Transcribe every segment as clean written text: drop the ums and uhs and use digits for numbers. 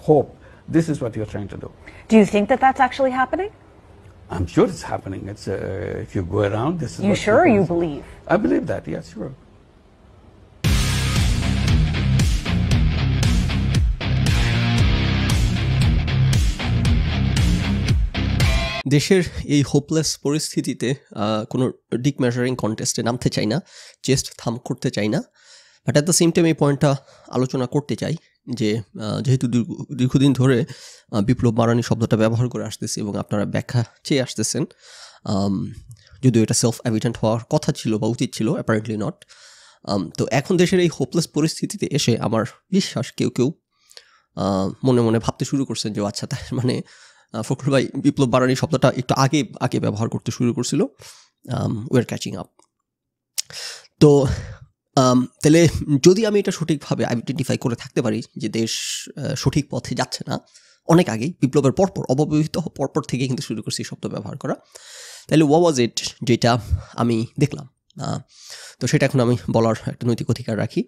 hope. This is what you're trying to do. Do you think that that's actually happening? I'm sure it's happening. It's if you go around, this is. You sure or you believe? I believe that. Yes, sure. দেশের এই hopeless পরিস্থিতিতে কোনো ডিক measuring কন্টেস্টে নামতে চাই না, chest থাম করতে চাই না, but at the same time এই পয়েন্টটা আলোচনা করতে চাই যে যেহেতু দীর্ঘদিন ধরে বিপ্লব মারানি শব্দটা ব্যবহার করে আসতেছি এবং আপনারা ব্যাখ্যা চেয়ে আসতেছেন, যদিও এটা সেলফ এভিডেন্ট হওয়ার কথা ছিল বা উচিত ছিল, অ্যাপারেন্টলি নট। তো এখন দেশের এই হোপলেস পরিস্থিতিতে এসে আমার বিশ্বাস কেউ কেউ মনে মনে ভাবতে শুরু করছেন যে আচ্ছা তার মানে ফখরুল ভাই বিপ্লব মারানি শব্দটা একটু আগে ব্যবহার করতে শুরু করছিল, উই আর ক্যাচিং আপ। তো তাহলে যদি আমি এটা সঠিকভাবে আইডেন্টিফাই করে থাকতে পারি যে দেশ সঠিক পথে যাচ্ছে না, অনেক আগেই বিপ্লবের পরপর অবহিত পরপর থেকে কিন্তু শুরু করছি শব্দ ব্যবহার করা, তাহলে ওয়াট ওয়াজ ইট যেটা আমি দেখলাম। তো সেটা এখন আমি বলার একটা নৈতিক অধিকার রাখি।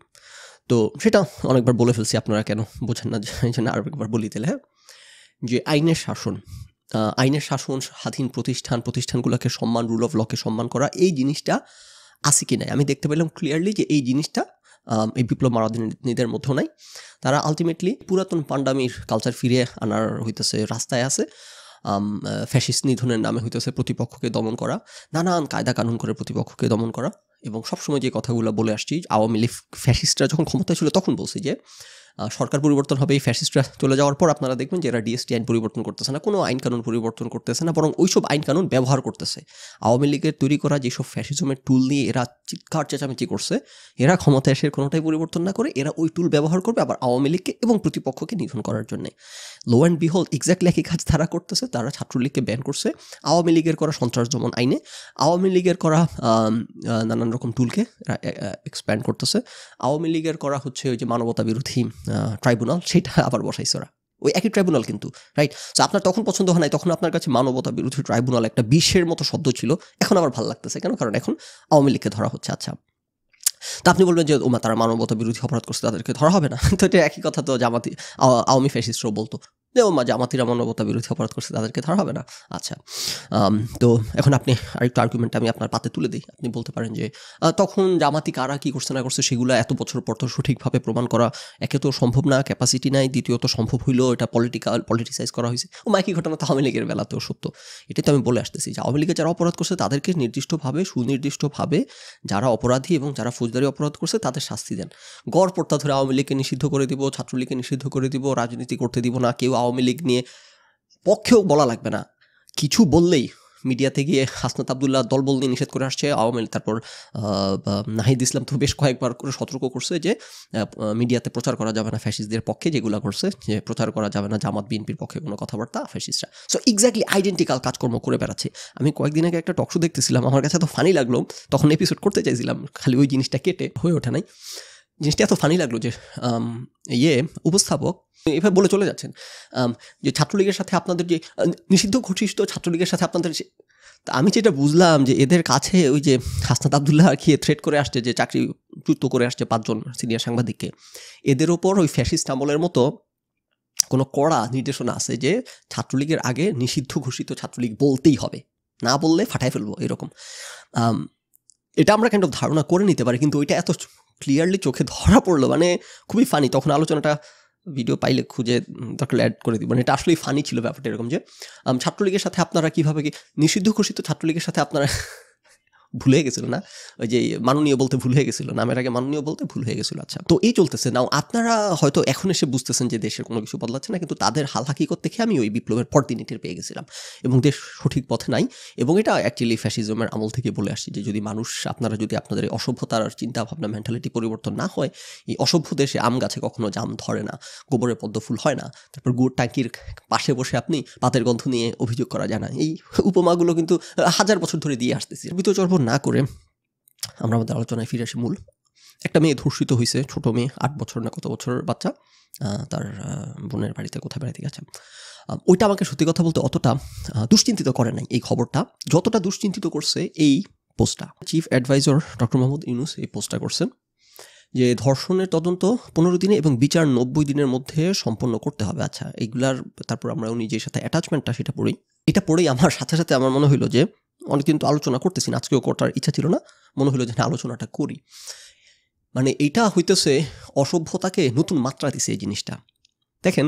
তো সেটা অনেকবার বলে ফেলছি, আপনারা কেন বোঝেন না, এই জন্য আরও একবার বলি তাহলে। হ্যাঁ, যে আইনের শাসন, স্বাধীন প্রতিষ্ঠানগুলোকে সম্মান, রুল অফ লকে সম্মান করা, এই জিনিসটা আছে কি নাই আমি দেখতে পেলাম ক্লিয়ারলি যে এই জিনিসটা এই বিপ্লব মারানিদের মধ্যেও নাই। তারা আলটিমেটলি পুরাতন পান্ডামির কালচার ফিরিয়ে আনার হইতেছে রাস্তায় আছে, ফ্যাসিস্ট নিধনের নামে হইতেছে প্রতিপক্ষকে দমন করা, নানান কায়দা কানুন করে প্রতিপক্ষকে দমন করা। এবং সবসময় যে কথাগুলো বলে আসছি, আওয়ামী লীগ ফ্যাসিস্টরা যখন ক্ষমতায় ছিল তখন বলছি যে সরকার পরিবর্তন হবে, এই ফ্যাসিস্টরা চলে যাওয়ার পর আপনারা দেখবেন যে এরা ডিএসটি আইন পরিবর্তন করতেছে না, কোনো আইন কানুন পরিবর্তন করতেছে না, বরং ওইসব আইন কানুন ব্যবহার করতেছে। আওয়ামী লীগের তৈরি করা যেসব ফ্যাসিজমের টুল নিয়ে এরা চিৎকার চেঁচামেচি করছে, এরা ক্ষমতায় এসে কোনোটাই পরিবর্তন না করে এরা ওই টুল ব্যবহার করবে আবার আওয়ামী লীগকে এবং প্রতিপক্ষকে নিধন করার জন্যে। লো অ্যান্ড বিহোল্ড এক্স্যাক্টলি একই কাজ তারা করতেছে। তারা ছাত্রলীগকে ব্যান করছে, আওয়ামী লীগের করা সন্ত্রাস দমন আইনে আওয়ামী লীগের করা নানান রকম টুলকে এক্সপ্যান্ড করতেছে। আওয়ামী লীগের করা হচ্ছে ওই যে মানবতা বিরোধী ট্রাইব্যুনাল, সেটা আবার বসাইছে ওরা, ওই একই ট্রাইব্যুনাল কিন্তু, রাইট? তো আপনার তখন পছন্দ হয় নাই, তখন আপনার কাছে মানবতা বিরোধী ট্রাইব্যুনাল একটা বিষের মতো শব্দ ছিল, এখন আবার ভালো লাগতেছে কেন? কারণ এখন আওয়ামী লীগকে ধরা হচ্ছে। আচ্ছা, তা আপনি বলবেন যে ওমা তারা মানবতা বিরোধী অপরাধ করছে, তাদেরকে ধরা হবে না? তো এটা একই কথা তো আওয়ামী ফ্যাসিস্টরাও বলতো যে ওমা জামাতিরা মানবতা বিরোধী অপরাধ করছে, তাদেরকে ধরা হবে না। আচ্ছা, তো এখন আপনি আরেকটু আর্গুমেন্ট আমি আপনার পাতে তুলে দিই। আপনি বলতে পারেন যে তখন জামাতি কারা কী করছে না করছে সেগুলো এত বছর পর তো সঠিকভাবে প্রমাণ করা একে তো সম্ভব না, ক্যাপাসিটি নাই, দ্বিতীয়ত সম্ভব হইলেও এটা পলিটিসাইজ করা হয়েছে। একই ঘটনা তো আওয়ামী লীগের বেলাতেও সত্য। এটাই তো আমি বলে আসতেছি যে আওয়ামী লীগের যারা অপরাধ করছে তাদেরকে নির্দিষ্টভাবে সুনির্দিষ্টভাবে যারা অপরাধী এবং যারা ফৌজদারি অপরাধ করছে তাদের শাস্তি দেন। গড় পড়তা ধরে আওয়ামী লীগকে নিষিদ্ধ করে দিব, ছাত্রলীগকে নিষিদ্ধ করে দিব, রাজনীতি করতে দিব না, কেউ আওয়ামী লীগ নিয়ে পক্ষেও বলা লাগবে না, কিছু বললেই মিডিয়াতে গিয়ে হাসনাত আবদুল্লাহ দলবল নিয়ে নিষেধ করে আসছে আওয়ামী লীগ। তারপর নাহিদ ইসলাম তো বেশ কয়েকবার করে সতর্ক করছে যে মিডিয়াতে প্রচার করা যাবে না ফ্যাসিস্টদের পক্ষে, যেগুলো করছে যে প্রচার করা যাবে না জামাত বিএনপির পক্ষে কোনো কথাবার্তা ফ্যাসিস্টরা। সো এক্স্যাক্টলি আইডেন্টিক্যাল কাজকর্ম করে বেড়াচ্ছে। আমি কয়েকদিন আগে একটা টকশো দেখতেছিলাম, আমার কাছে এত ফানি লাগলো, তখন এপিসোড করতে চাইছিলাম, খালি ওই জিনিসটা কেটে হয়ে ওঠে নাই। জিনিসটা এত ফানি লাগলো যে উপস্থাপক এভাবে বলে চলে যাচ্ছেন যে ছাত্রলীগের সাথে আপনাদের যে নিষিদ্ধ ঘোষিত ছাত্রলীগের সাথে আপনাদের, আমি যেটা বুঝলাম যে এদের কাছে ওই যে হাসনাত আবদুল্লাহ খেয়ে থ্রেট করে আসছে, যে চাকরিচ্যুত করে আসছে 5 জন সিনিয়র সাংবাদিককে, এদের ওপর ওই ফ্যাসিস্ট আমলের মতো কোনো কড়া নির্দেশনা আছে যে ছাত্রলীগের আগে নিষিদ্ধ ঘোষিত ছাত্রলীগ বলতেই হবে, না বললে ফাটাই ফেলবো এরকম। এটা আমরা কাইন্ড অফ ধারণা করে নিতে পারি, কিন্তু ওইটা এত ক্লিয়ারলি চোখে ধরা পড়লো, মানে খুবই ফানি। তখন আলোচনাটা ভিডিও পাইলে খুঁজে দরকার অ্যাড করে দিব। মানে এটা আসলেই ফানি ছিল ব্যাপারটা এরকম যে ছাত্রলীগের সাথে আপনারা কীভাবে কি নিষিদ্ধ ঘোষিত ছাত্রলীগের সাথে আপনারা ভুলে গেছিল না, ওই যে মাননীয় বলতে ভুল হয়ে গেছিলো, নামের আগে মাননীয় বলতে ভুল হয়ে গেছিলো। আচ্ছা, তো এই চলতেছে নাও। আপনারা হয়তো এখন এসে বুঝতেছেন যে দেশের কোনো কিছু বদলাচ্ছে না, কিন্তু তাদের হাল হাকিকত দেখে আমি ওই বিপ্লবের পরদিন টের পেয়ে গেছিলাম এবং দেশ সঠিক পথে নাই। এবং এটা অ্যাকচুয়ালি ফ্যাসিজমের আমল থেকে বলে আসছি যে যদি আপনারা যদি আপনাদের অসভ্যতার চিন্তা ভাবনা মেন্টালিটি পরিবর্তন না হয়, এই অসভ্য দেশে আম গাছে কখনো জাম ধরে না, গোবরে পদ্ম ফুল হয় না, তারপর গুড় ট্যাঙ্কির পাশে বসে আপনি পাতের গন্ধ নিয়ে অভিযোগ করা যায় না। এই উপমাগুলো কিন্তু 1000 বছর ধরে দিয়ে আসতেছি। বিতর্ক না করে আমরা আমাদের আলোচনায় ফিরে আসি মূল। একটা মেয়ে ধর্ষিত হয়েছে, ছোট মেয়ে, 8 বছর না কত বছর বাচ্চা, তার বোনের বাড়িতে কোথায় বেড়াতে গেছে। ওইটা আমাকে সত্যি কথা বলতে অতটা দুশ্চিন্তিত করে নাই এই খবরটা, যতটা দুশ্চিন্তিত করছে এই পোস্টটা। Chief adviser doctor Mohammad Yunus এই পোস্টটা করছেন যে ধর্ষণের তদন্ত 15 দিনে এবং বিচার 90 দিনের মধ্যে সম্পন্ন করতে হবে। আচ্ছা, এইগুলার তারপর আমরা উনি যে সাথে অ্যাটাচমেন্টটা সেটা পড়ি, এটা পড়েই আমার সাথে সাথে আমার মনে হইলো যে অনেকদিন তো আলোচনা করতেছি না, আজকেও করার ইচ্ছা ছিল না, মনে হলো যে আলোচনাটা করি। মানে এইটা হইতেছে অসভ্যতাকে নতুন মাত্রা দিছে এই জিনিসটা। দেখেন,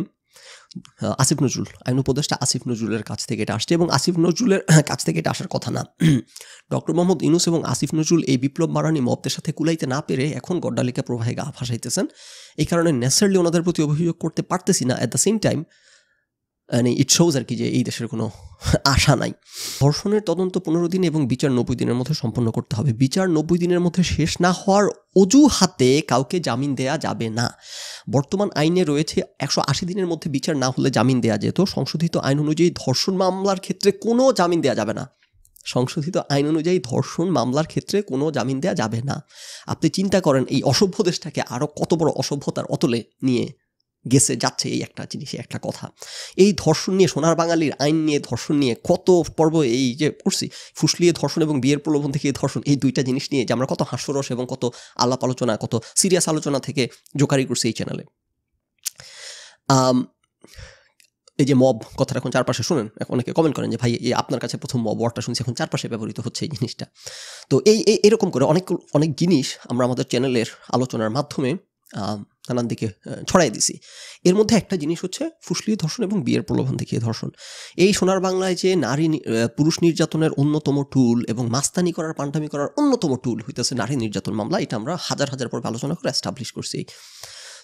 আসিফ নজরুল, আইন উপদেষ্টা আসিফ নজরুলের কাছ থেকে এটা আসছে এবং আসিফ নজরুলের কাছ থেকে এটা আসার কথা না। ডক্টর মোহাম্মদ ইউনূস এবং আসিফ নজরুল এই বিপ্লব মারানি মবদের সাথে কুলাইতে না পেরে এখন গড্ডালিকা প্রবাহে গা ভাসাইতেছেন। এই কারণে ন্যাচারালি ওনাদের প্রতি অভিযোগ করতে পারতেছি না। অ্যাট দ্য সেম টাইম মানে ইট শোজ আর কি যে এই দেশের কোনো আশা নাই। ধর্ষণের তদন্ত 15 দিন এবং বিচার 90 দিনের মধ্যে সম্পন্ন করতে হবে। বিচার 90 দিনের মধ্যে শেষ না হওয়ার অজুহাতে কাউকে জামিন দেয়া যাবে না। বর্তমান আইনে রয়েছে 180 দিনের মধ্যে বিচার না হলে জামিন দেয়া যেত। সংশোধিত আইন অনুযায়ী ধর্ষণ মামলার ক্ষেত্রে কোনো জামিন দেয়া যাবে না। সংশোধিত আইন অনুযায়ী ধর্ষণ মামলার ক্ষেত্রে কোনো জামিন দেয়া যাবে না। আপনি চিন্তা করেন এই অসভ্য দেশটাকে আরও কত বড় অসভ্যতার অতলে নিয়ে গেছে যাচ্ছে এই একটা জিনিস, একটা কথা। এই ধর্ষণ নিয়ে, সোনার বাঙালির আইন নিয়ে ধর্ষণ নিয়ে কত পর্ব এই যে করছি, ফুসলিয়ে ধর্ষণ এবং বিয়ের প্রলোভন থেকে ধর্ষণ, এই দুইটা জিনিস নিয়ে যে আমরা কত হাস্যরস এবং কত আলাপ আলোচনা, কত সিরিয়াস আলোচনা থেকে জোকারি করছি এই চ্যানেলে। এই যে মব কথাটা এখন চারপাশে শুনেন, অনেকে কমেন্ট করেন যে ভাই এই আপনার কাছে প্রথম মব ওয়ার্ডটা শুনছি, এখন চারপাশে ব্যবহৃত হচ্ছে এই জিনিসটা। তো এরকম করে অনেক জিনিস আমরা আমাদের চ্যানেলের আলোচনার মাধ্যমে নানান দিকে ছড়াই দিছি। এর মধ্যে একটা জিনিস হচ্ছে ফুসলিয়ে ধর্ষণ এবং বিয়ের প্রলোভন দেখিয়ে ধর্ষণ। এই সোনার বাংলায় যে পুরুষ নির্যাতনের অন্যতম টুল এবং মাস্তানি করার, পান্ডামি করার অন্যতম টুল হইতেছে নারী নির্যাতন মামলা। এটা আমরা হাজার পর্বে আলোচনা করে এস্টাবলিশ করছি।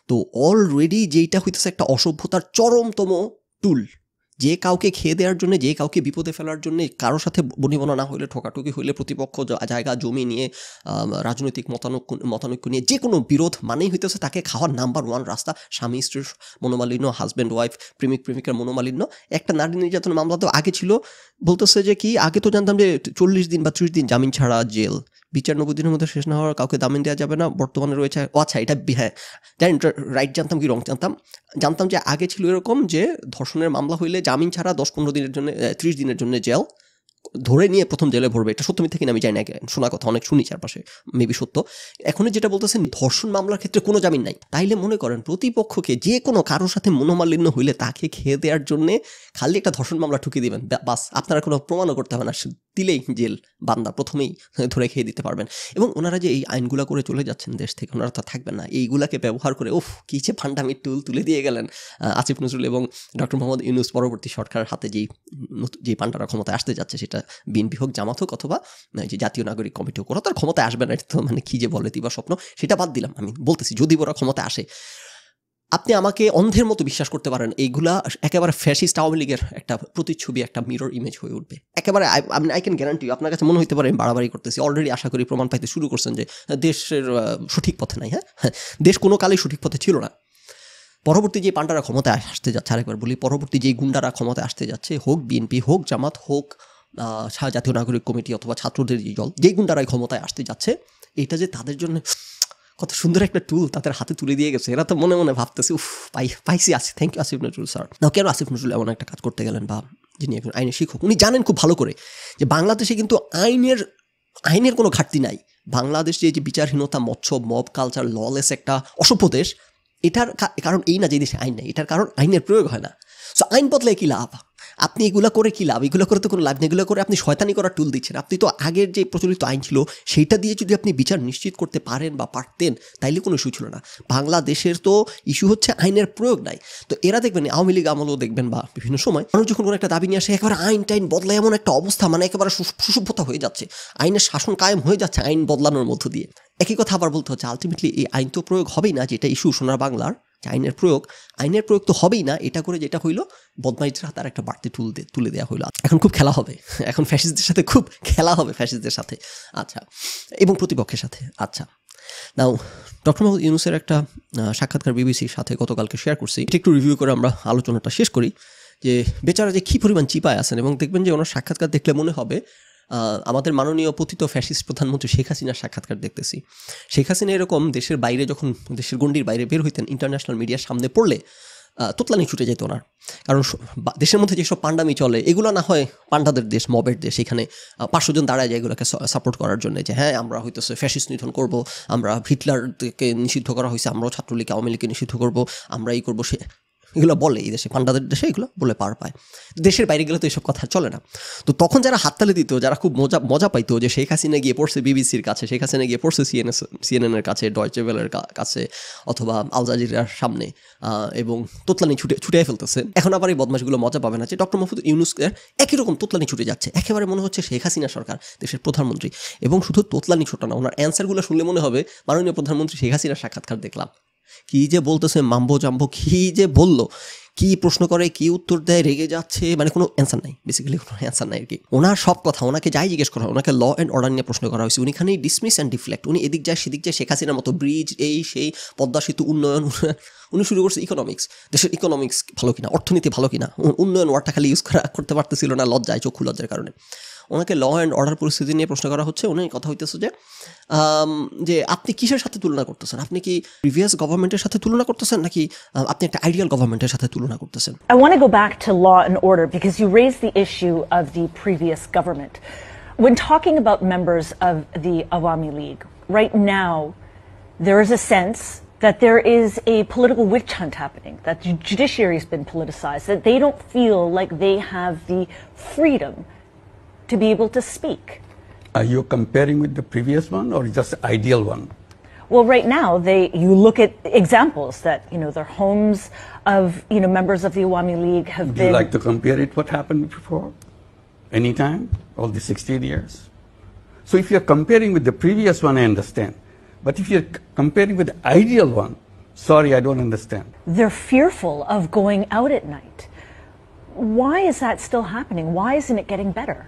তো অলরেডি যেইটা হইতেছে একটা অসভ্যতার চরমতম টুল, যে কাউকে খেয়ে দেওয়ার জন্য, যে কাউকে বিপদে ফেলার জন্য, কারোর সাথে বনিবনা না হইলে, ঠকাঠকি হইলে, প্রতিপক্ষ জায়গা জমি নিয়ে, রাজনৈতিক মতানৈক্য নিয়ে যে কোনো বিরোধ মানেই হইতেছে তাকে খাওয়ার নাম্বার 1 রাস্তা স্বামী স্ত্রীর মনোমালিন্য, হাজব্যান্ড ওয়াইফ, প্রেমিকার মনোমালিন্য। একটা নারী নির্যাতন মামলা তো আগে ছিল, বলতেছে যে কি, আগে তো জানতাম যে 40 দিন বা 30 দিন জামিন ছাড়া জেল, বিচার 90 দিনের মধ্যে শেষ না হওয়ার কাউকে জামিন দেওয়া যাবে না। বর্তমানে রয়েছে, আচ্ছা এটা হ্যাঁ জানি, রাইট জানতাম কি রং জানতাম যে আগে ছিল এরকম যে ধর্ষণের মামলা হইলে জামিন ছাড়া 10-15 দিনের জন্য, 30 দিনের জন্য জেল, ধরে নিয়ে প্রথম জেলে ভরবে। এটা সত্য মিথ্যা কিনা আমি জানি না, শোনা কথা অনেক শুনি চারপাশে, মেবি সত্য। এখন যেটা বলতেছেন ধর্ষণ মামলার ক্ষেত্রে কোনো জামিন নাই, তাইলে মনে করেন প্রতিপক্ষকে যে কোনো কারোর সাথে মনোমালিন্য হইলে তাকে খেয়ে দেওয়ার জন্যে খালি একটা ধর্ষণ মামলা ঠুকিয়ে দিবেন, বাস আপনারা কোনো প্রমাণও করতে হবে না, দিলেই জেল, বান্দা প্রথমেই ধরে খেয়ে দিতে পারবেন। এবং ওনারা যে এই আইনগুলো করে চলে যাচ্ছেন দেশ থেকে, ওনারা তো থাকবেন না, এইগুলাকে ব্যবহার করে কি যে ফান্ডামি টুল তুলে দিয়ে গেলেন আসিফ নজরুল এবং ডক্টর মোহাম্মদ ইউনূস পরবর্তী সরকারের হাতে। যেই পান্ডারা ক্ষমতায় আসতে যাচ্ছে, সেটা বিএনপি হোক, জামাত হোক, অথবা যে জাতীয় নাগরিক কমিটি হোক, ওরা তার ক্ষমতায় আসবে না। এটা তো মানে কি যে বলে দিবা স্বপ্ন, সেটা বাদ দিলাম, আমি বলতেছি যদি ওরা ক্ষমতায় আসে, আপনি আমাকে অন্ধের মতো বিশ্বাস করতে পারেন এইগুলা একেবারে ফ্যাসিস্ট আওয়ামী লীগের একটা প্রতিচ্ছবি, একটা মিরর ইমেজ হয়ে উঠবে একেবারে। আই ক্যান গ্যারান্টি, আপনার কাছে মনে হইতে পারে আমি বাড়াবাড়ি করতেছি, অলরেডি আশা করি প্রমাণ পাইতে শুরু করছেন যে দেশের সঠিক পথে নাই। হ্যাঁ, দেশ কোনো কালেই সঠিক পথে ছিল না। পরবর্তী যে পান্ডারা ক্ষমতায় আসতে যাচ্ছে, আরেকবার বলি, পরবর্তী যেই গুন্ডারা ক্ষমতায় আসতে যাচ্ছে, হোক বিএনপি, হোক জামাত, হোক জাতীয় নাগরিক কমিটি অথবা ছাত্রদের যে দল, যেই গুন্ডারাই ক্ষমতায় আসতে যাচ্ছে, এটা যে তাদের জন্য কত সুন্দর একটা টুল তাদের হাতে তুলে দিয়ে গেছে, এরা তো মনে মনে ভাবতেছে পাইছি। Thank you Asif Nazrul sir. না, কেন আসিফ নজরুল এমন একটা কাজ করতে গেলেন, বা যিনি একজন আইনের শিক্ষক, উনি জানেন খুব ভালো করে যে বাংলাদেশে কিন্তু আইনের কোনো ঘাটতি নাই। বাংলাদেশ যে বিচারহীনতা, মব কালচার, ললেস একটা অসভ্য দেশ, এটার কারণ এই না যে দেশে আইন নেই, এটার কারণ আইনের প্রয়োগ হয় না। সো আইন বদলে কী লাভ? আপনি এগুলো করে কী লাভ? এগুলো করে তো কোনো লাভ নেই, এগুলো করে আপনি শয়তানি করার টুল দিচ্ছেন। আপনি তো আগের যে প্রচলিত আইন ছিল সেইটা দিয়ে যদি আপনি বিচার নিশ্চিত করতে পারেন বা পারতেন, তাইলে কোনো ইস্যু ছিল না। বাংলাদেশের তো ইস্যু হচ্ছে আইনের প্রয়োগ নাই। তো এরা দেখবেন আওয়ামী লীগ আমলও দেখবেন বা বিভিন্ন সময় মানুষ যখন কোনো একটা দাবি নিয়ে আসে, একেবারে আইন বদলায় এমন একটা অবস্থা, মানে একেবারে সুসভ্যতা হয়ে যাচ্ছে, আইনের শাসন কায়েম হয়ে যাচ্ছে আইন বদলানোর মধ্য দিয়ে। একই কথা আবার বলতে হচ্ছে, আলটিমেটলি এই আইন তো প্রয়োগ হবেই না, যেটা ইস্যু সোনার বাংলার আইনের প্রয়োগ তো হবেই না। এটা করে যেটা হইলো, বদমাইশদের হাতে আর একটা বাড়তি তুলে দেওয়া হইলো। এখন খুব খেলা হবে, এখন ফ্যাসিস্টদের সাথে খুব খেলা হবে, ফ্যাসিস্টদের সাথে, আচ্ছা, এবং প্রতিপক্ষের সাথে। আচ্ছা, নাও ডক্টর মোহাম্মদ ইউনূসের একটা সাক্ষাৎকার বিবিসির সাথে গতকালকে শেয়ার করছি, এটা একটু রিভিউ করে আমরা আলোচনাটা শেষ করি। যে বেচারা যে কী পরিমাণ চিপায় আছেন, এবং দেখবেন যে ওনার সাক্ষাৎকার দেখলে মনে হবে আমাদের মাননীয় পতিত ফ্যাসিস্ট প্রধানমন্ত্রী শেখ হাসিনার সাক্ষাৎকার দেখতেছি। শেখ হাসিনা এরকম দেশের বাইরে, যখন দেশের গণ্ডির বাইরে বের হইতেন, ইন্টারন্যাশনাল মিডিয়ার সামনে পড়লে তোতলানি ছুটে যেত ওনার। কারণ দেশের মধ্যে যেসব পান্ডামি চলে এগুলো না হয় পান্ডাদের দেশ, মবের দেশ, এখানে 500 জন দাঁড়ায় যায় এগুলোকে সাপোর্ট করার জন্য, যে হ্যাঁ আমরা হইতেছে ফ্যাসিস্ট নিধন করবো, আমরা হিটলারকে নিষিদ্ধ করা হয়েছে, আমরাও ছাত্রলীগ আওয়ামী লীগকে নিষিদ্ধ করবো, আমরা এই করবো সে, এগুলো বলে এই দেশে, পান্ডাদের দেশে এগুলো বলে পার পায়। দেশের বাইরে গেলে তো এইসব কথা চলে না। তো তখন যারা হাততালি দিত, যারা খুব মজা পাইতো যে শেখ হাসিনা গিয়ে পড়ছে বিবিসির কাছে, শেখ হাসিনা গিয়ে পড়ছে সিএনএনের কাছে, ডয়চে ওয়েলের কাছে, অথবা আল জাজিরার সামনে, এবং তোতলানি ছুটে ফেলতেছে, এখন আবার এই বদমাশগুলো মজা পাবে না যে ডক্টর মোহাম্মদ ইউনূসের একই রকম তোতলানি ছুটে যাচ্ছে, একেবারে মনে হচ্ছে শেখ হাসিনা সরকার দেশের প্রধানমন্ত্রী। এবং শুধু তোতলানি ছোটা না, ওনার অ্যান্সারগুলো শুনলে মনে হবে মাননীয় প্রধানমন্ত্রী শেখ হাসিনার সাক্ষাৎকার দেখলাম। কি যে বলতেছে মাম্বো জাম্বো, কি যে বললো, কি প্রশ্ন করে, কি উত্তর দেয়, রেগে যাচ্ছে, মানে কোনো অ্যান্সার নাই, বেসিক্যালি কোনো অ্যান্সার নাই আর কি। ওনার সব কথা, ওনাকে যাই জিজ্ঞেস করা, ওনাকে ল অ্যান্ড অর্ডার নিয়ে প্রশ্ন করা হয়েছে, উনি খানেই ডিসমিস অ্যান্ড ডিফ্লেক্ট, উনি এদিক যায় সেদিক যায়, শেখ হাসিনার মতো ব্রিজ এই সেই পদ্মা সেতু উন্নয়ন, উনি শুরু করছে ইকোনমিক্স, দেশের ইকোনমিক্স ভালো কিনা, অর্থনীতি ভালো কিনা, উন্নয়ন ওয়ার্ডটা খালি ইউজ করতে পারতেছিল না লজ্জায়, চক্ষু লজ্জার কারণে। ওনাকে ল অ্যান্ড অর্ডার পরিস্থিতি নিয়ে প্রশ্ন করা হচ্ছে, উনি কথা হইতেছে যে আপনি কিসের সাথে তুলনা করতেছেন, আপনি কি প্রিভিয়াস গভর্নমেন্টের সাথে তুলনা করতেছেন, নাকি আপনি একটা আইডিয়াল গভর্নমেন্টের সাথে তুলনা করতেছেন? I want to go back to law and order because you raised the issue of the previous government. When talking about members of the Awami League, right now there is a sense that there is a political witch hunt happening, that the judiciary has been politicized, that they don't feel like they have the freedom to be able to speak. Are you comparing with the previous one or just the ideal one? Well, right now, you look at examples that, their homes of, members of the Awami League have Would been... you like to compare it what happened before? Anytime? All the 16 years? So if you're comparing with the previous one, I understand. But if you're comparing with the ideal one, sorry, I don't understand. They're fearful of going out at night. Why is that still happening? Why isn't it getting better?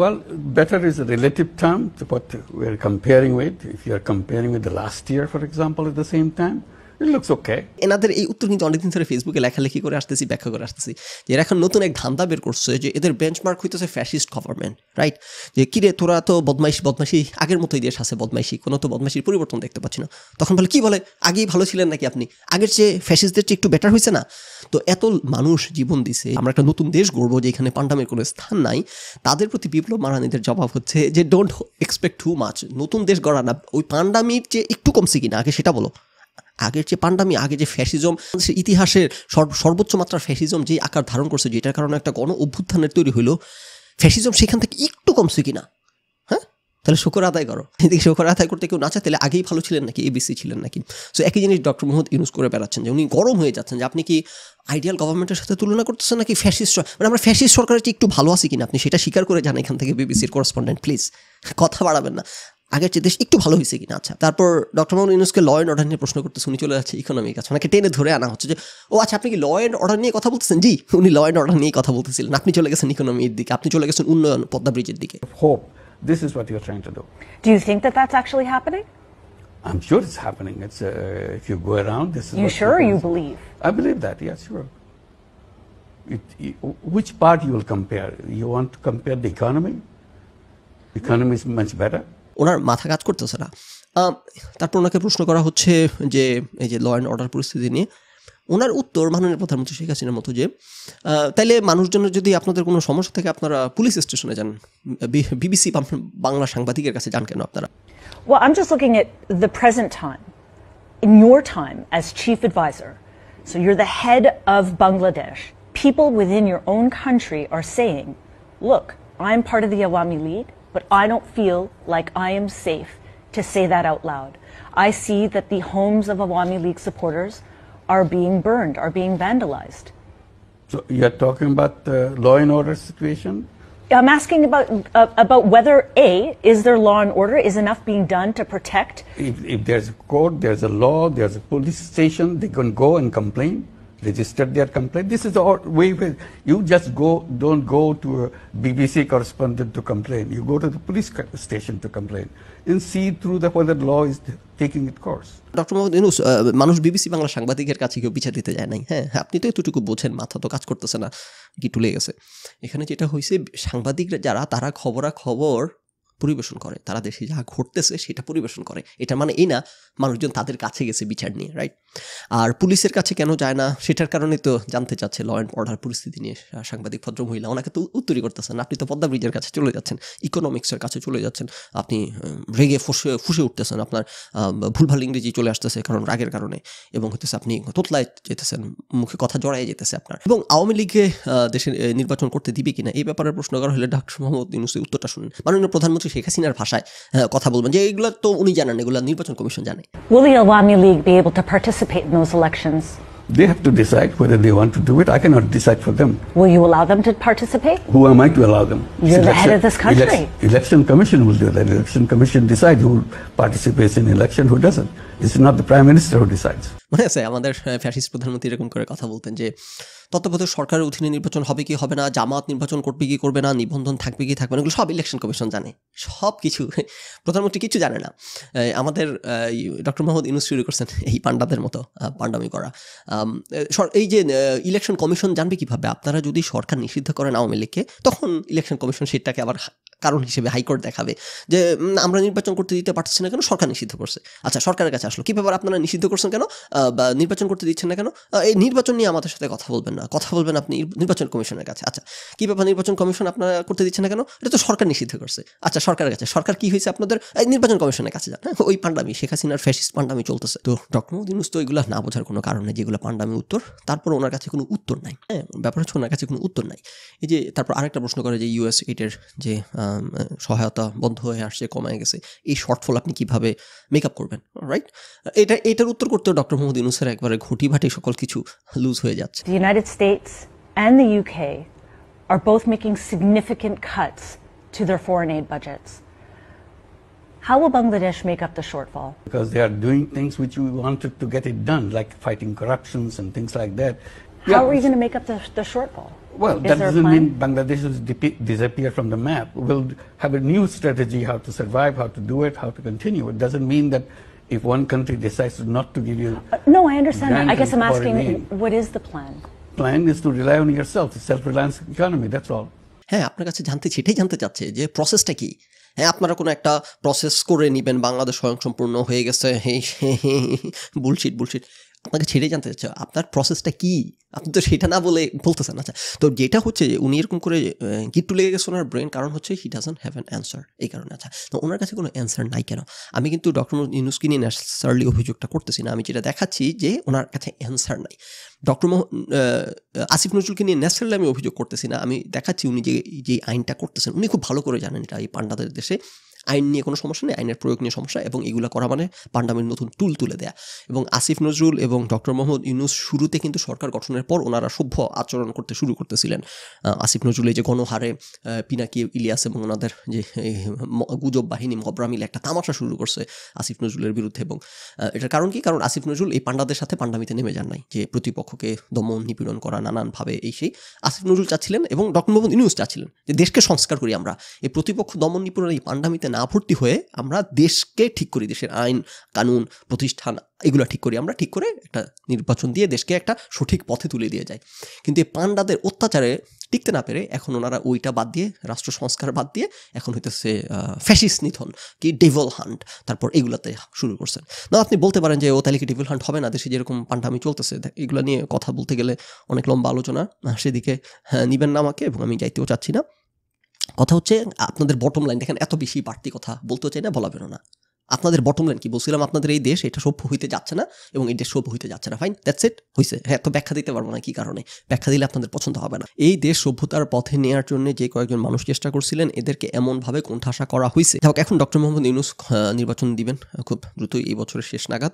Well, better is a relative term to what we're comparing with. If you're comparing with the last year, for example, at the same time, it looks okay. এনাদের এই উত্তর কিন্তু অনেকদিন ধরে ফেসবুকে লেখালেখি করে আসতেছি, ব্যাখ্যা করে আসতেছি, যে এরা এখন নতুন এক ধান্দা বের করছে যে এদের বেঞ্চমার্ক হইতেছে ফ্যাসিস্ট গভর্নমেন্ট, রাইট? যে কিরে তোরা তো বদমাইশি আগের মতোই দেশ আছে, বদমাইশি, কোনো তো বদমাইশির পরিবর্তন দেখতে পাচ্ছি না। তখন বলে কি বলে, আগেই ভালো ছিলেন নাকি আপনি, আগের চেয়ে ফ্যাসিস্টদের চেয়ে একটু বেটার হয়েছে না? তো এত মানুষ জীবন দিছে, আমরা একটা নতুন দেশ গড়বো যেখানে পান্ডামের কোনো স্থান নাই, তাদের প্রতি বিপ্লব মারানিদের জবাব হচ্ছে যে ডোন্ট এক্সপেক্ট টু মাচ, নতুন দেশ গড়া না, ওই পান্ডামির চেয়ে একটু কমছে কিনা আগে সেটা বলো। আগের যে পান্ডামি, আগে যে ফ্যাসিজম, ইতিহাসের সর্বোচ্চ মাত্রার ফ্যাসিজম যে আকার ধারণ করছে, যেটার কারণে একটা গণ অভ্যুত্থানের তৈরি হইলো, ফ্যাসিজম সেখান থেকে একটু কমছে কিনা? হ্যাঁ, তাহলে শুকর আদায় করো। এদিকে শুকর আদায় করতে কেউ না চায়, তাহলে আগেই ভালো ছিলেন নাকি, এবিসি ছিলেন নাকি? সো একই জিনিস ডক্টর মোহাম্মদ ইউনূস করে বেড়াচ্ছেন, যে উনি গরম হয়ে যাচ্ছেন যে আপনি কি আইডিয়াল গভর্নমেন্টের সাথে তুলনা করতেছেন নাকি ফ্যাসিস্ট, মানে আমরা ফ্যাসিস্ট সরকারের চেয়ে একটু ভালো আছি কিনা, আপনি সেটা স্বীকার করে যান এখান থেকে, বিবিসির করেসপন্ডেন্ট, প্লিজ কথা বাড়াবেন না, আগের চেয়ে দেশ একটু ভালো হয়েছে কিনা। আচ্ছা, তারপর ডক্টর মোহাম্মদ ইউনূসকে ল অ্যান্ড অর্ডার নিয়ে প্রশ্ন করতেছে, উনি চলে যাচ্ছে ইকোনমিক কাছে, ওনাকে টেনে ধরে আনা হচ্ছে যে ও আচ্ছা আপনি কি ল অ্যান্ড অর্ডার নিয়ে কথা বলতেছেন? জি, উনি ল অ্যান্ড অর্ডার নিয়ে কথা বলতেছিলেন, আপনি চলে গেছেন ইকোনমির দিকে, আপনি চলে গেছেন উন্নয়ন, পদ্মা ব্রিজের দিকে। Hope. This is what you're trying to do. Do you think that that's actually happening? I'm sure it's happening. It's if you go around, this is. You what sure or you happens. believe? I believe that. Yeah, sure. Which part you will compare? You want to compare the economy? Economy is much better. ওনার মাথা কাজ করতেছে না। তারপর ওনাকে প্রশ্ন করা হচ্ছে যে এই যে ল অ্যান্ড অর্ডার পরিস্থিতি নিয়ে, ওনার উত্তর মাননীয় প্রধানমন্ত্রী শেখ হাসিনার মতো যে তাইলে মানুষজনের যদি আপনাদের কোনো সমস্যা থাকে আপনারা পুলিশ স্টেশনে যান, বিবিসি বাংলা সাংবাদিকের কাছে যান কেন আপনারা? Well, I'm just looking at the present time. In your time as chief advisor, so you're the head of Bangladesh, people within your own country are saying, look, I'm part of the Awami League, but I don't feel like I am safe to say that out loud. I see that the homes of Awami League supporters are being burned, are being vandalized. So you're talking about the law and order situation? I'm asking about whether is there law and order? Is enough being done to protect? If there's a court, there's a law, there's a police station, they can go and complain, register their complaint. This is the way. You just don't go to a BBC correspondent to complain. You go to the police station to complain and see through whether the law is taking its course. Doctor Mohammad Yunus, মানুষ BBC Bangla সাংবাদিকের কাছে কেউ বিচার দিতে যায় নাই। হ্যাঁ, আপনি তো এতটুকু বোঝেন, মাথা তো কাজ করতেছে না, কি টুলে গেছে। এখানে যেটা হয়েছে, সাংবাদিকরা যারা, তারা খবরাখবর পরিবেশন করে, তারা দেশে যা ঘটতেছে সেটা পরিবেশন করে। এটা মানে এই না মানুষজন তাদের কাছে গেছে বিচার নিয়ে, রাইট? আর পুলিশের কাছে কেন যায় না সেটার কারণে তো জানতে চাচ্ছে ল অ্যান্ড অর্ডার পরিস্থিতি নিয়ে সাংবাদিক ভদ্রমহিলা। ওনাকে তো উত্তরই করতেছেন, আপনি তো পদ্মা ব্রিজের কাছে চলে যাচ্ছেন, ইকোনমিক্সের কাছে চলে যাচ্ছেন, আপনি রেগে ফুসে উঠতেছেন, আপনার ভুলভাল ইংরেজি চলে আসতেছে কারণ রাগের কারণে, এবং হতেছে আপনি তোতলায় যেতেছেন, মুখে কথা জড়াই যেতেছে আপনার। এবং আওয়ামী লীগে দেশে নির্বাচন করতে দিবে কিনা এই ব্যাপারে প্রশ্ন করা হলে ডক্টর মোহাম্মদ ইউনূসের উত্তরটা শুনুন। মাননীয় প্রধানমন্ত্রী শেখ হাসিনার ভাষায় কথা বলবেন যে এগুলো তো উনি জানেন, এগুলো নির্বাচন কমিশন জানে। Will the Awami League be able to participate in those elections? They have to decide whether they want to do it. I cannot decide for them. Will you allow them to participate? Who am I to allow them? You're the head of this country. Election Commission will do that. Election Commission decide who participates in election, who doesn't. It's not the Prime Minister who decides. মনে আছে আমাদের fascist প্রধানমন্ত্রী এরকম করে কথা বলতেন যে তত্ত্বাবধায়ক সরকারের অধীনে নির্বাচন হবে কি হবে না, জামাত নির্বাচন করবে কি করবে না, নিবন্ধন থাকবে কি থাকবে না, এগুলো সব ইলেকশন কমিশন জানে, সব কিছু। প্রধানমন্ত্রী কিছু জানে না। আমাদের ডক্টর মোহাম্মদ ইউনূস শুরু করছেন এই পান্ডাদের মতো পান্ডামি করা। এই যে ইলেকশন কমিশন জানবে কিভাবে? আপনারা যদি সরকার নিষিদ্ধ করেন আওয়ামী লীগকে, তখন ইলেকশন কমিশন সেটাকে আবার কারণ হিসেবে হাইকোর্ট দেখাবে যে আমরা নির্বাচন করতে দিতে পারছি না কেন, সরকার নিষিদ্ধ করছে। আচ্ছা, সরকারের কাছে আসলো, কী ব্যাপার আপনারা নিষিদ্ধ করছেন কেন, বা নির্বাচন করতে দিচ্ছেন না কেন? এই নির্বাচন নিয়ে আমাদের সাথে কথা বলবেন না, কথা বলবেন আপনি নির্বাচন কমিশনের কাছে। আচ্ছা, কী ব্যাপার নির্বাচন কমিশন আপনারা করতে দিচ্ছেন না কেন? এটা তো সরকার নিষিদ্ধ করছে। আচ্ছা, সরকারের কাছে, সরকার কী হয়েছে আপনাদের? এই নির্বাচন কমিশনের কাছে যান। ওই পান্ডামি, শেখ হাসিনার ফ্যাসিস্ট পান্ডামি চলতেছে। তো ডক্টর মোহাম্মদ ইউনূস তো এগুলো না বোঝার কোনো কারণ নেই, যেগুলো পান্ডামি উত্তর, তারপর ওনার কাছে কোনো উত্তর নাই। হ্যাঁ, ব্যাপার হচ্ছে ওনার কাছে কোনো উত্তর নাই। এই যে তারপর আরেকটা প্রশ্ন করে যে ইউএস এইডের যে সহায়তা বন্ধ হয়ে আসছে, কমে গেছে, এই শর্টফল আপনি কিভাবে মেকআপ করবেন, রাইট? এটার উত্তর করতেও ডক্টর মোহাম্মদ ইউনূসের একবারে ঘটি ভাটি সকল কিছু লুজ হয়ে যাচ্ছে। The United States and the UK are both making significant cuts to their foreign aid budgets. How will Bangladesh make up the shortfall? Because they are doing things which we wanted to get it done, like fighting corruptions and things like that. How are you going to make up the shortfall? Well, Is that there a doesn't plan? mean Bangladesh will disappear from the map. We'll have a new strategy how to survive, how to do it, how to continue. It doesn't mean that if one country decides not to give you No, I understand that. I guess I'm grant asking, and foreign aid. what is the plan? Plan is to rely on yourself, a self-reliance economy, that's all. হ্যাঁ, আপনার কাছে সেটাই জানতে চাচ্ছে যে প্রসেসটা কি। হ্যাঁ, আপনারা কোনো একটা প্রসেস করে নেবেন, বাংলাদেশ স্বয়ংসম্পূর্ণ হয়ে গেছে, বুলশিট। আপনাকে ছেড়েই জানতে চাচ্ছে আপনার প্রসেসটা কি, আপনি তো সেটা না বলতেছেন। আচ্ছা, তো যেটা হচ্ছে উনি এরকম করে গিট্টু লেগে গেছে ওনার ব্রেন, কারণ হচ্ছে he doesn't have an answer, এই কারণে। আচ্ছা, তো ওনার কাছে কোনো অ্যান্সার নাই কেন? আমি কিন্তু ডক্টর ইউনূসকে নিয়ে ন্যাচারালি অভিযোগটা করতেছি না, আমি যেটা দেখাচ্ছি যে ওনার কাছে অ্যান্সার নাই। ডক্টর আসিফ নজরুলকে নিয়ে ন্যাচারালি আমি অভিযোগ করতেছি না, আমি দেখাচ্ছি উনি যে আইনটা করতেছেন উনি খুব ভালো করে জানেন এটা এই পান্ডাদের দেশে আইন নিয়ে কোনো সমস্যা নেই, আইনের প্রয়োগ নিয়ে সমস্যা, এবং এগুলো করা মানে পান্ডামির নতুন টুল তুলে দেয়া। এবং আসিফ নজরুল এবং ডক্টর মোহাম্মদ ইউনূস শুরুতে কিন্তু সরকার গঠনের পর ওনারা সভ্য আচরণ করতে শুরু করতেছিলেন। আসিফ নজরুল এই যে গণহারে পিনাকি ইলিয়াস এবং ওনাদের যে গুজব বাহিনী মবরা মিলে একটা তামাশা শুরু করছে আসিফ নজরুলের বিরুদ্ধে। এবং এটার কারণ কি? কারণ আসিফ নজরুল এই পান্ডাদের সাথে পান্ডামিতে নেমে যান নাই, যে প্রতিপক্ষকে দমন নিপীড়ন করা নানানভাবে এই সেই। আসিফ নজরুল চাচ্ছিলেন এবং ডক্টর মোহাম্মদ ইউনূস চাচ্ছিলেন যে দেশকে সংস্কার করি আমরা, এই প্রতিপক্ষ দমন নিপীড়ন এই পান্ডামিতে না ভর্তি হয়ে আমরা দেশকে ঠিক করি, দেশের আইন কানুন প্রতিষ্ঠান এগুলো ঠিক করি, আমরা ঠিক করে একটা নির্বাচন দিয়ে দেশকে একটা সঠিক পথে তুলে দিয়ে যাই। কিন্তু এই পান্ডাদের অত্যাচারে টিকতে না পেরে এখন ওনারা ওইটা বাদ দিয়ে, রাষ্ট্র সংস্কার বাদ দিয়ে এখন হইতেছে ফ্যাসিস্ট নিধন কি ডেভল হান্ট, তারপর এগুলাতে শুরু করছেন। না, আপনি বলতে পারেন যে ও তাহলে কি ডেভল হান্ট হবে না? দেশে যেরকম পান্ডামি চলতেছে এগুলো নিয়ে কথা বলতে গেলে অনেক লম্বা আলোচনা, সেদিকে নিবেন না আমাকে, এবং আমি যাইতেও চাচ্ছি না। কথা হচ্ছে আপনাদের বটম লাইন দেখেন, এত বেশি বাড়তি কথা বলতেও চাই না, বলা বেরো না। আপনাদের বটম লাইন কি বলছিলাম? আপনাদের এই দেশ এটা সভ্য হইতে যাচ্ছে না এবং এই দেশ সভ্য হইতে যাচ্ছে না, ফাইন, দ্যাটস ইট, হয়েছে। হ্যাঁ, তো ব্যাখ্যা দিতে পারবো না কি কারণে, ব্যাখ্যা দিলে আপনাদের পছন্দ হবে না। এই দেশ সভ্যতার পথে নেওয়ার জন্য যে কয়েকজন মানুষ চেষ্টা করছিলেন এদেরকে এমনভাবে কোণঠাসা করা হয়েছে। এখন ডক্টর মোহাম্মদ ইউনূস নির্বাচন দিবেন খুব দ্রুতই, এই বছরের শেষ নাগাদ,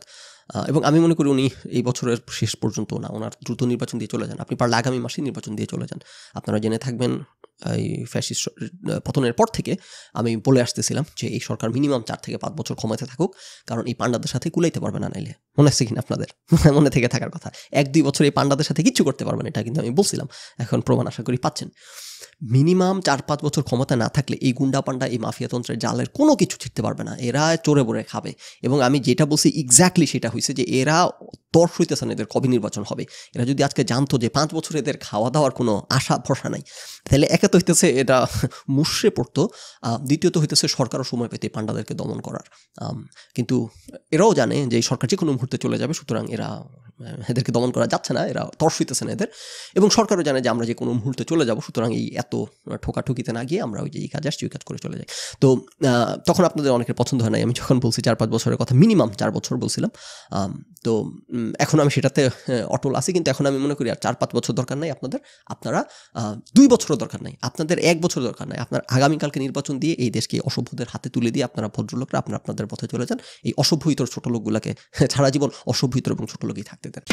এবং আমি মনে করি উনি এই বছরের শেষ পর্যন্ত না, ওনার দ্রুত নির্বাচন দিয়ে চলে যান। আপনি পারলে আগামী মাসে নির্বাচন দিয়ে চলে যান। আপনারা জেনে থাকবেন এই ফ্যাসিস্ট পতনের পর থেকে আমি বলে আসতেছিলাম যে এই সরকার মিনিমাম 4 থেকে 5 বছর ক্ষমতাতে থাকুক, কারণ এই পান্ডাদের সাথে কুলাইতে পারবে না, নাইলে মনে আছে কিনা আপনাদের, মনে থেকে থাকার কথা, 1-2 বছর এই পান্ডাদের সাথে কিচ্ছু করতে পারবেন, এটা কিন্তু আমি বলছিলাম, এখন প্রমাণ আশা করি পাচ্ছেন। মিনিমাম 4-5 বছর ক্ষমতা না থাকলে এই গুন্ডা পান্ডা এই মাফিয়াতন্ত্রের জালের কোনো কিছু ছিটতে পারবে না, এরা চড়ে বড়ে খাবে। এবং আমি যেটা বলছি এক্স্যাক্টলি সেটা হয়েছে যে এরা তর্স হইতেছে না এদের কবে নির্বাচন হবে। এরা যদি আজকে জানতো যে 5 বছর এদের খাওয়া দাওয়ার কোনো আশা ভরসা নাই, তাহলে একে তো হইতেছে এটা মুষড়ে পড়তো, দ্বিতীয়ত হইতেছে সরকারও সময় পেতে পান্ডাদেরকে দমন করার। কিন্তু এরাও জানে যে এই সরকার যে কোনো মুহূর্তে চলে যাবে, সুতরাং এদেরকে দমন করা যাচ্ছে না, এরা তর্স হইতেছে না এদের। এবং সরকারও জানে যে আমরা যে কোনো মুহূর্তে চলে যাব, সুতরাং এই এত ঠোকাঠুকিতে না গিয়ে আমরা ওই যে এই কাজ আসছি ওই কাজ করে চলে যাই। তো তখন আপনাদের অনেকের পছন্দ হয় নাই আমি যখন বলছি 4-5 বছরের কথা, মিনিমাম 4 বছর বলছিলাম। তো এখন আমি সেটাতে অটল আছি, কিন্তু এখন আমি মনে করি আর 4-5 বছর দরকার নাই আপনারা 2 বছরও দরকার নাই, আপনাদের 1 বছর দরকার নাই। আপনার আগামীকালকে নির্বাচন দিয়ে এই দেশকে অসভ্যদের হাতে তুলে দিয়ে আপনারা ভদ্রলোকরা আপনাদের পথে চলে যান। এই অসভ্য ইতর ছোট লোকগুলোকে সারা জীবন অসভ্য ইতর এবং ছোট লোকই থাকতে দেন।